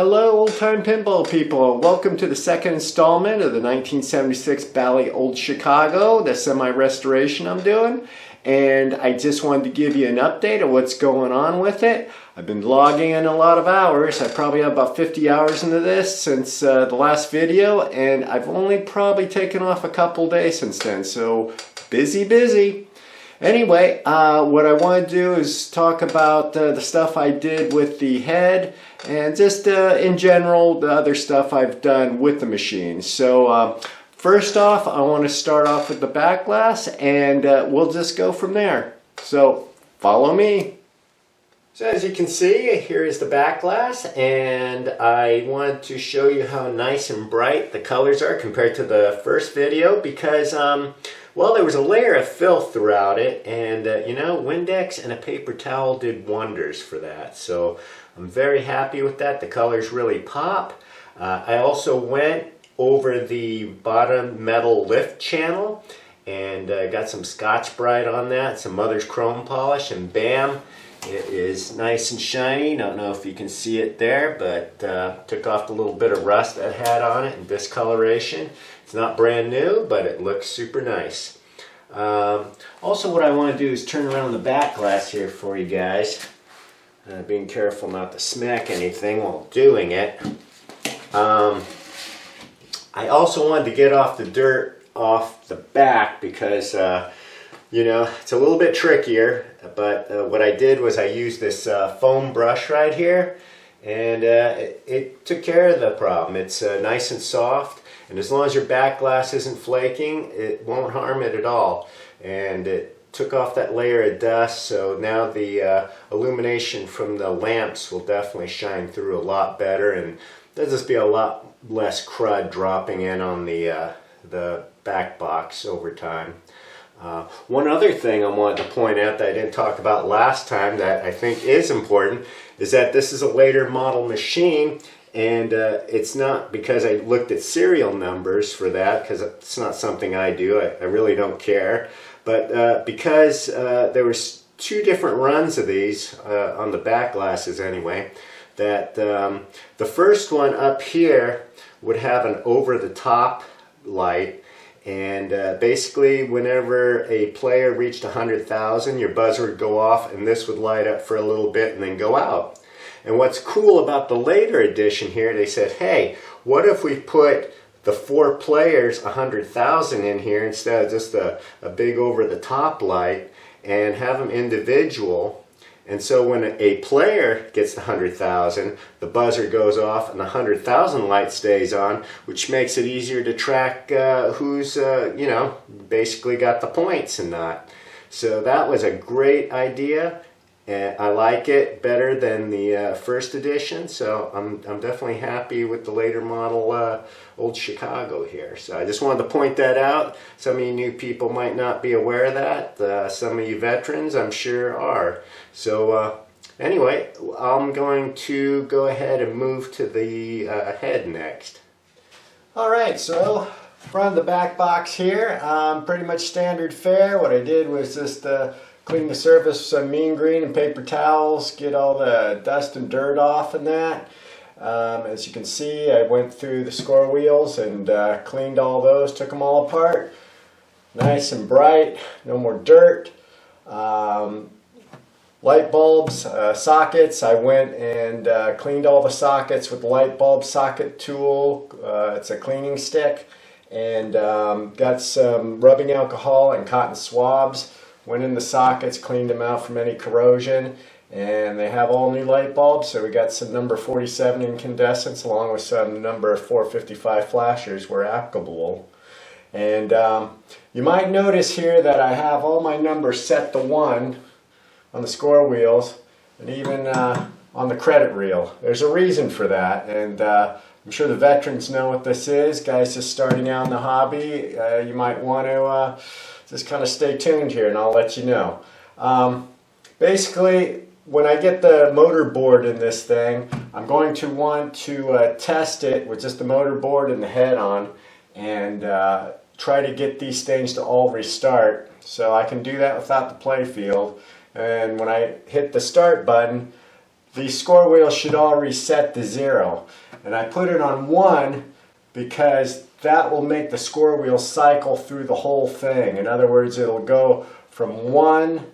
Hello old-time pinball people, welcome to the second installment of the 1976 Bally Old Chicago, the semi-restoration I'm doing. And I just wanted to give you an update of what's going on with it. I've been logging in a lot of hours. I probably have about 50 hours into this since the last video, and I've only probably taken off a couple days since then, so busy. Anyway, what I want to do is talk about the stuff I did with the head and just in general the other stuff I've done with the machine. So first off, I want to start off with the back glass and we'll just go from there. So follow me. So as you can see, here is the back glass, and I want to show you how nice and bright the colors are compared to the first video because well, there was a layer of filth throughout it, and you know, Windex and a paper towel did wonders for that. So I'm very happy with that. The colors really pop. I also went over the bottom metal lift channel and got some Scotch-Brite on that, some Mother's Chrome polish, and bam, it is nice and shiny. Don't know if you can see it there, but took off the little bit of rust that had on it and discoloration. It's not brand new, but it looks super nice. Also, what I want to do is turn around the back glass here for you guys. Being careful not to smack anything while doing it. I also wanted to get off the dirt off the back because you know, it's a little bit trickier, but what I did was I used this foam brush right here, and it took care of the problem. It's nice and soft, and as long as your back glass isn't flaking, it won't harm it at all. And it took off that layer of dust, so now the illumination from the lamps will definitely shine through a lot better, and there'll just be a lot less crud dropping in on the back box over time. One other thing I wanted to point out that I didn't talk about last time that I think is important is that this is a later model machine, and it's not because I looked at serial numbers for that, because it's not something I do. I really don't care. But because there was two different runs of these on the back glasses anyway, that the first one up here would have an over-the-top light. And basically, whenever a player reached 100,000, your buzzer would go off and this would light up for a little bit and then go out. And what's cool about the later edition here, they said, hey, what if we put the 4 players 100,000 in here instead of just a big over-the-top light, and have them individual. And so when a player gets the 100,000, the buzzer goes off and the 100,000 light stays on, which makes it easier to track who's, you know, basically got the points and not. So that was a great idea, and I like it better than the first edition. So I'm definitely happy with the later model Old Chicago here. So I just wanted to point that out. Some of you new people might not be aware of that. Some of you veterans, I'm sure, are. So anyway, I'm going to go ahead and move to the head next. Alright, so front of the back box here, pretty much standard fare. What I did was just clean the surface with some mean green and paper towels, get all the dust and dirt off and that. As you can see, I went through the score wheels and cleaned all those, took them all apart. Nice and bright, no more dirt. Light bulbs, sockets, I went and cleaned all the sockets with the light bulb socket tool. It's a cleaning stick, and got some rubbing alcohol and cotton swabs. Went in the sockets, cleaned them out from any corrosion, and they have all new light bulbs. So we got some number 47 incandescents along with some number 455 flashers where applicable. And you might notice here that I have all my numbers set to 1 on the score wheels, and even on the credit reel. There's a reason for that, and I'm sure the veterans know what this is. Guys just starting out in the hobby, you might want to just kind of stay tuned here and I'll let you know. Basically, when I get the motor board in this thing, I'm going to want to test it with just the motor board and the head on, and try to get these things to all restart. So I can do that without the play field. And when I hit the start button, the score wheels should all reset to 0. And I put it on 1 because that will make the score wheel cycle through the whole thing. In other words, it'll go from 1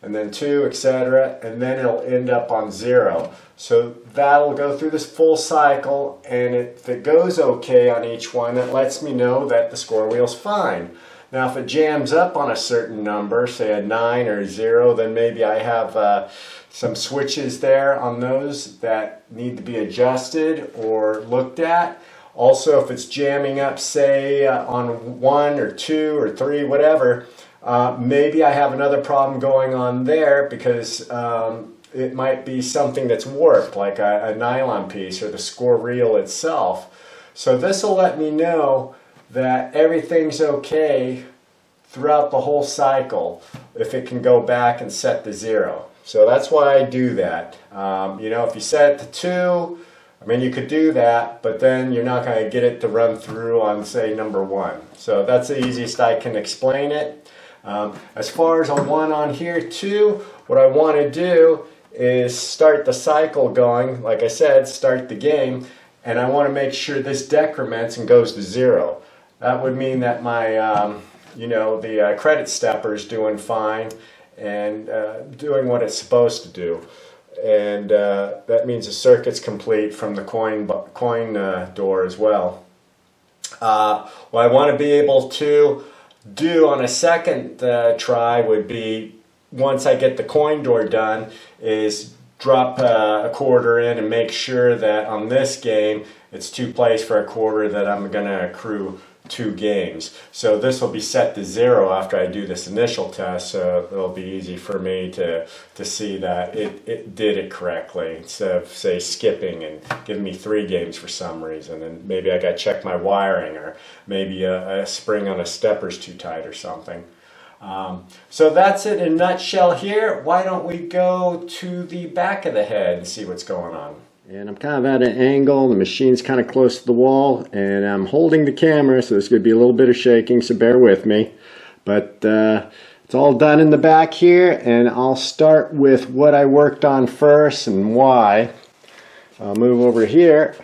and then 2, etc., and then it'll end up on 0. So that'll go through this full cycle, and if it goes okay on each one, it lets me know that the score wheel's fine. Now if it jams up on a certain number, say a 9 or a 0, then maybe I have some switches there on those that need to be adjusted or looked at. Also, if it's jamming up, say, on 1 or 2 or 3, whatever, maybe I have another problem going on there because it might be something that's warped, like a nylon piece or the score reel itself. So this will let me know that everything's okay throughout the whole cycle if it can go back and set to 0. So that's why I do that. You know, if you set it to 2, I mean, you could do that, but then you're not going to get it to run through on, say, number 1. So that's the easiest I can explain it. As far as a 1 on here too, what I want to do is start the cycle going. Like I said, start the game, and I want to make sure this decrements and goes to 0. That would mean that my, you know, the credit stepper is doing fine and doing what it's supposed to do. And that means the circuit's complete from the coin door as well. What I want to be able to do on a second try would be, once I get the coin door done, is drop a quarter in and make sure that on this game it's 2 plays for a quarter, that I'm going to accrue 2 games. So this will be set to 0 after I do this initial test, so it'll be easy for me to see that it did it correctly, instead of, say, skipping and giving me 3 games for some reason, and maybe I got to check my wiring, or maybe a spring on a stepper's too tight or something. So that's it in a nutshell here. Why don't we go to the back of the head and see what's going on. And I'm kind of at an angle, the machine's kind of close to the wall, and I'm holding the camera, so there's going to be a little bit of shaking, so bear with me. But it's all done in the back here, and I'll start with what I worked on first and why. I'll move over here.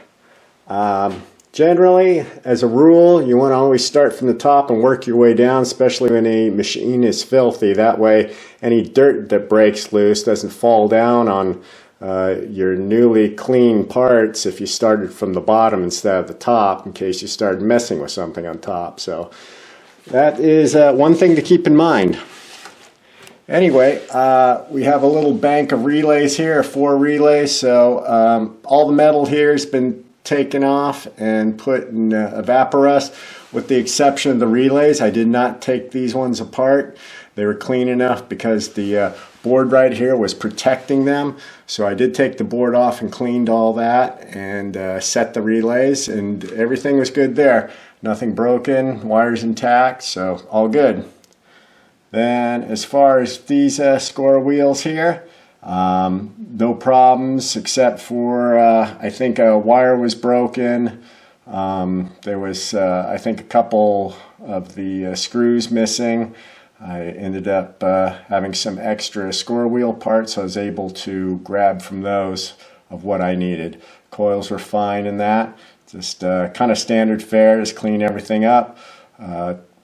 Generally, as a rule, you want to always start from the top and work your way down, especially when a machine is filthy. That way, any dirt that breaks loose doesn't fall down on your newly clean parts if you started from the bottom instead of the top, in case you started messing with something on top. So that is one thing to keep in mind. Anyway, we have a little bank of relays here, 4 relays. So all the metal here has been taken off and put in evaporust, with the exception of the relays. I did not take these ones apart. They were clean enough because the board right here was protecting them. So I did take the board off and cleaned all that and set the relays, and everything was good there. Nothing broken, wires intact, so all good. Then as far as these score wheels here, no problems except for I think a wire was broken. There was I think a couple of the screws missing. I ended up having some extra score wheel parts, so I was able to grab from those of what I needed. Coils were fine in that. Just kind of standard fare, just clean everything up.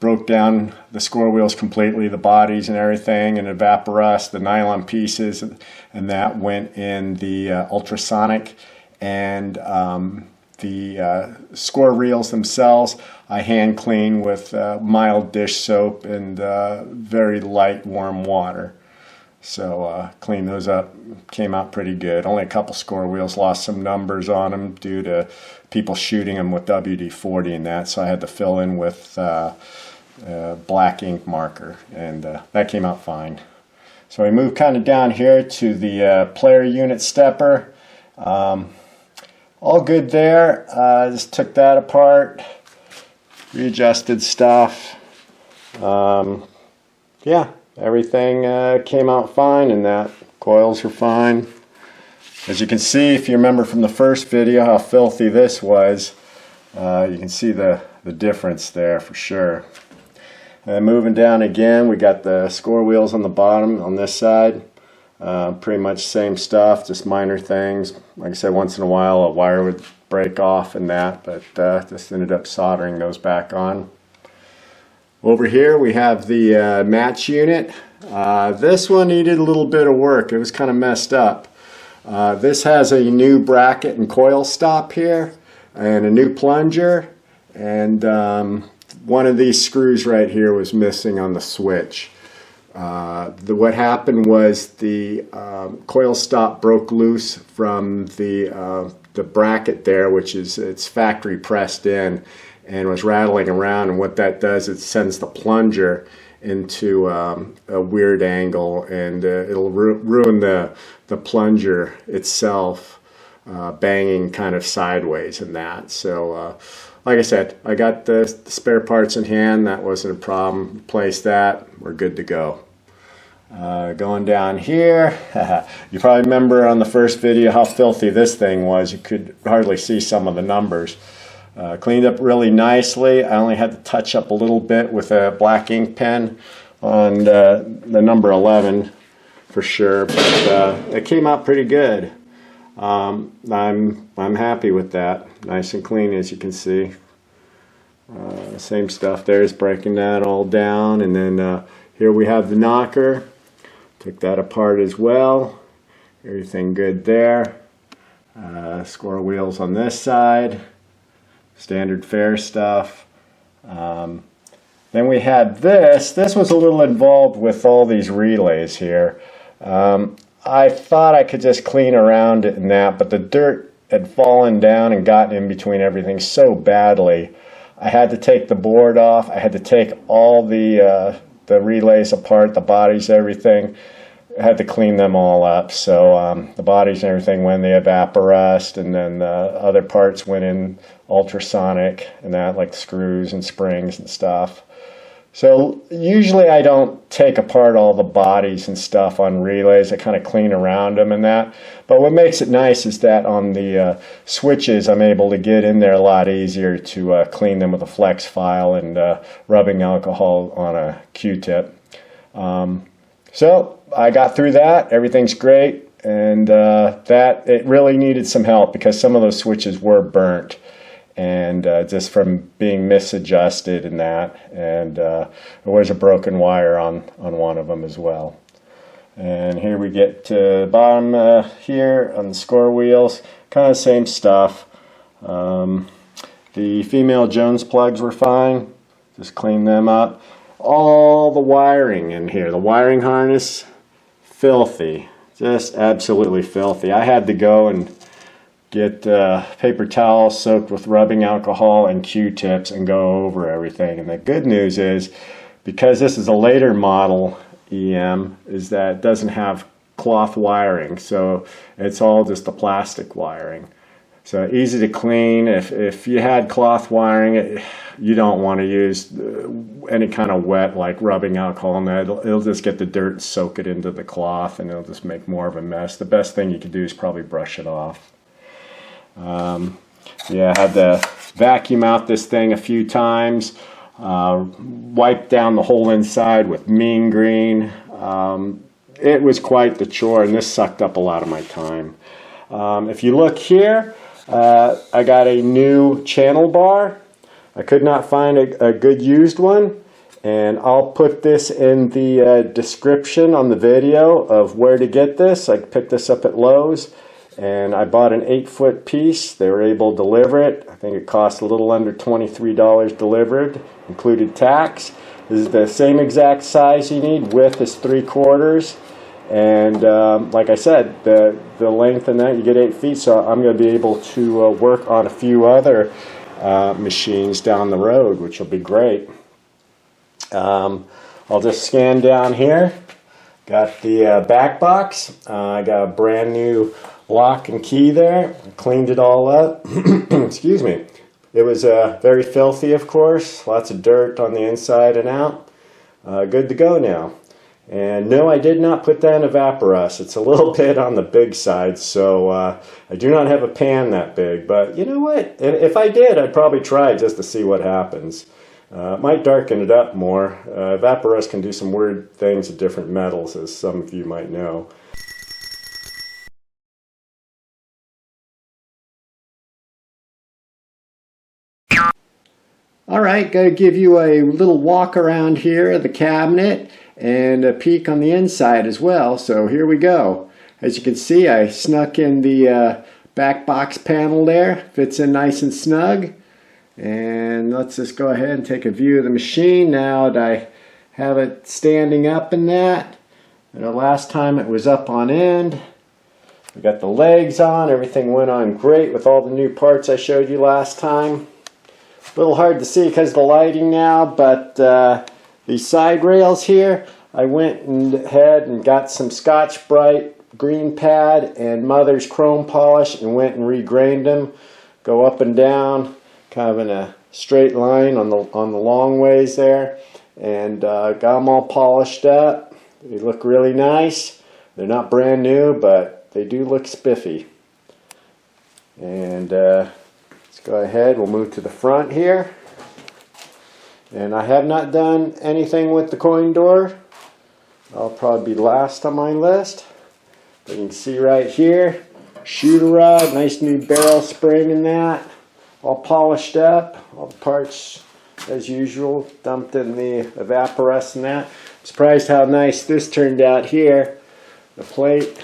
Broke down the score wheels completely, the bodies and everything, and evaporust, the nylon pieces, and that went in the ultrasonic. And the score reels themselves I hand clean with mild dish soap and very light warm water. So cleaned those up, came out pretty good. Only a couple score wheels lost some numbers on them due to people shooting them with WD-40 and that, so I had to fill in with black ink marker, and that came out fine. So we moved kind of down here to the player unit stepper. All good there. Just took that apart, readjusted stuff. Yeah, everything came out fine, and that coils were fine. As you can see, if you remember from the first video how filthy this was, you can see the difference there for sure. And moving down again, we got the score wheels on the bottom on this side. Pretty much same stuff, just minor things. Like I said, once in a while a wire would break off and that, but just ended up soldering those back on. Over here we have the match unit. This one needed a little bit of work. It was kind of messed up. This has a new bracket and coil stop here and a new plunger, and one of these screws right here was missing on the switch. What happened was the coil stop broke loose from the bracket there, which is it's factory pressed in, and was rattling around, and what that does, it sends the plunger into a weird angle, and it'll ruin the plunger itself, banging kind of sideways and that. So like I said, I got the spare parts in hand. That wasn't a problem. Replaced that. We're good to go. Going down here, you probably remember on the first video how filthy this thing was. You could hardly see some of the numbers. Cleaned up really nicely. I only had to touch up a little bit with a black ink pen on the number 11 for sure, but it came out pretty good. I'm happy with that. Nice and clean, as you can see. Same stuff there, is breaking that all down, and then here we have the knocker. Took that apart as well. Everything good there. Squirrel wheels on this side. Standard fare stuff. Then we had this. This was a little involved with all these relays here. I thought I could just clean around it and that, but the dirt had fallen down and gotten in between everything so badly. I had to take the board off. I had to take all the relays apart, the bodies, everything. I had to clean them all up. So the bodies and everything went in the evaporust, and then the other parts went in ultrasonic and that, like screws and springs and stuff. So usually I don't take apart all the bodies and stuff on relays. I kind of clean around them and that. But what makes it nice is that on the switches, I'm able to get in there a lot easier to clean them with a flex file and rubbing alcohol on a Q-tip. So I got through that. Everything's great. And that it really needed some help because some of those switches were burnt. And just from being misadjusted and that, and there was a broken wire on one of them as well. And here we get to the bottom here on the score wheels, kind of the same stuff. The female Jones plugs were fine, just clean them up. All the wiring in here, the wiring harness, filthy, just absolutely filthy. I had to go and get paper towels soaked with rubbing alcohol and Q-tips and go over everything. And the good news is, because this is a later model EM, is that it doesn't have cloth wiring, so it's all just the plastic wiring. So easy to clean. If you had cloth wiring, you don't want to use any kind of wet like rubbing alcohol on that. It'll just get the dirt and soak it into the cloth, and it'll just make more of a mess. The best thing you can do is probably brush it off. Yeah, I had to vacuum out this thing a few times, wipe down the whole inside with mean green. It was quite the chore, and this sucked up a lot of my time. If you look here, I got a new channel bar. I could not find a good used one, and I'll put this in the description on the video of where to get this. I picked this up at Lowe's. And I bought an 8-foot piece. They were able to deliver it. I think it cost a little under $23 delivered, included tax. This is the same exact size you need. Width is 3/4. And like I said, the length in that, you get 8 feet. So I'm going to be able to work on a few other machines down the road, which will be great. I'll just scan down here. Got the back box. I got a brand new lock and key there. I cleaned it all up. Excuse me. It was very filthy, of course. Lots of dirt on the inside and out. Good to go now. And no, I did not put that in evaporust. It's a little bit on the big side, so I do not have a pan that big. But you know what? If I did, I'd probably try it just to see what happens. It might darken it up more. Evaporust can do some weird things with different metals, as some of you might know. Alright, gotta give you a little walk around here of the cabinet and a peek on the inside as well. So here we go. As you can see, I snuck in the back box panel there. Fits in nice and snug. And let's just go ahead and take a view of the machine now that I have it standing up in that. Last time it was up on end. We got the legs on. Everything went on great with all the new parts I showed you last time. A little hard to see because of the lighting now, but these side rails here, I went ahead and got some Scotch-Brite green pad and Mother's chrome polish and went and regrained them. Go up and down, kind of in a straight line on the long ways there, and got them all polished up. They look really nice. They're not brand new, but they do look spiffy. And let's go ahead, we'll move to the front here. And I have not done anything with the coin door. I'll probably be last on my list. But you can see right here, shooter rod, nice new barrel spring in that. All polished up, all the parts as usual, dumped in the evaporess and that. I'm surprised how nice this turned out here. The plate,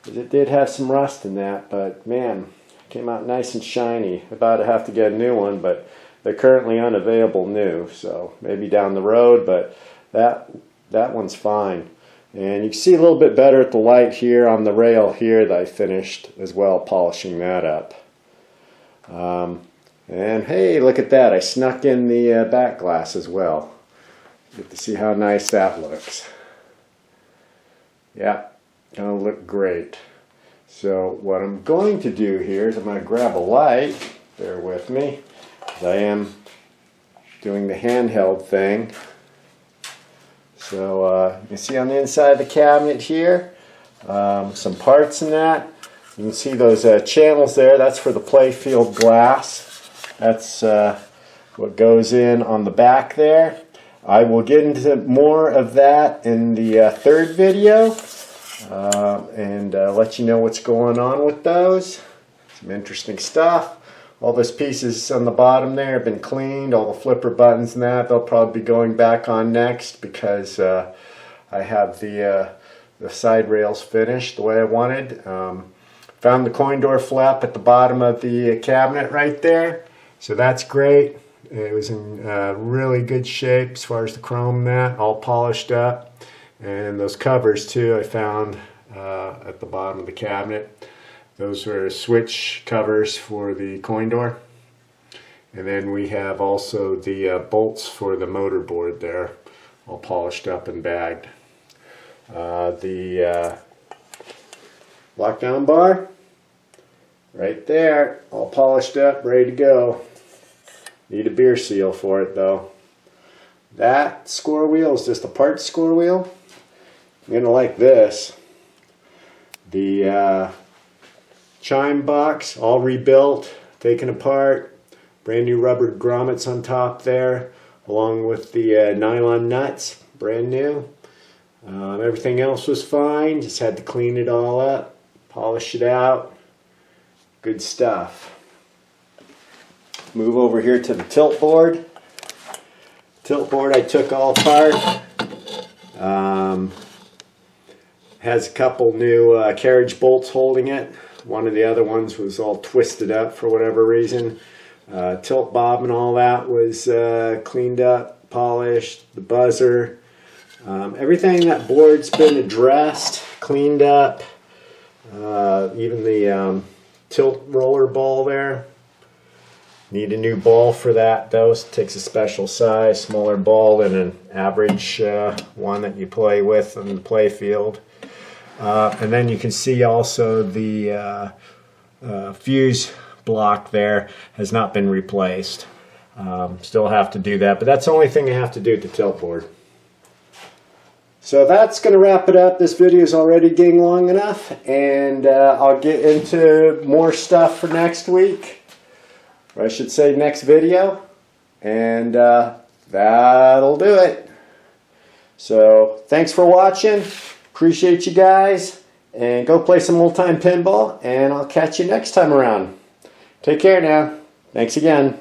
it did have some rust in that, but man, it came out nice and shiny. About to have to get a new one, but they're currently unavailable new, so maybe down the road, but that one's fine. And you can see a little bit better at the light here on the rail here that I finished as well, polishing that up. And hey, look at that, I snuck in the back glass as well. Get to see how nice that looks. Yeah, gonna look great. So what I'm going to do here is I'm going to grab a light, bear with me, I am doing the handheld thing. So you can see on the inside of the cabinet here, some parts in that. You can see those channels there, that's for the playfield glass. That's what goes in on the back there. I will get into more of that in the third video and let you know what's going on with those. Some interesting stuff. All those pieces on the bottom there have been cleaned, all the flipper buttons and that, they'll probably be going back on next because I have the side rails finished the way I wanted. Found the coin door flap at the bottom of the cabinet right there, so that's great. It was in really good shape as far as the chrome and that, all polished up. And those covers too I found at the bottom of the cabinet. Those are switch covers for the coin door. And then we have also the bolts for the motor board there, all polished up and bagged. The lockdown bar, right there, all polished up, ready to go. Need a beer seal for it though. That score wheel is just a part score wheel. You're gonna like this. The chime box, all rebuilt, taken apart, brand new rubber grommets on top there, along with the nylon nuts, brand new. Everything else was fine, just had to clean it all up, polish it out. Good stuff. Move over here to the tilt board. Tilt board I took all apart. Has a couple new carriage bolts holding it. One of the other ones was all twisted up for whatever reason. Tilt bob and all that was cleaned up, polished. The buzzer. Everything that board's been addressed, cleaned up. Even the tilt roller ball there. Need a new ball for that though. It takes a special size, smaller ball than an average one that you play with on the play field. And then you can see also the fuse block there has not been replaced. Still have to do that, but that's the only thing you have to do to tilt board. So that's going to wrap it up. This video is already getting long enough, and I'll get into more stuff for next week. Or I should say next video, and that'll do it. So thanks for watching. Appreciate you guys, and go play some old time pinball, and I'll catch you next time around. Take care now. Thanks again.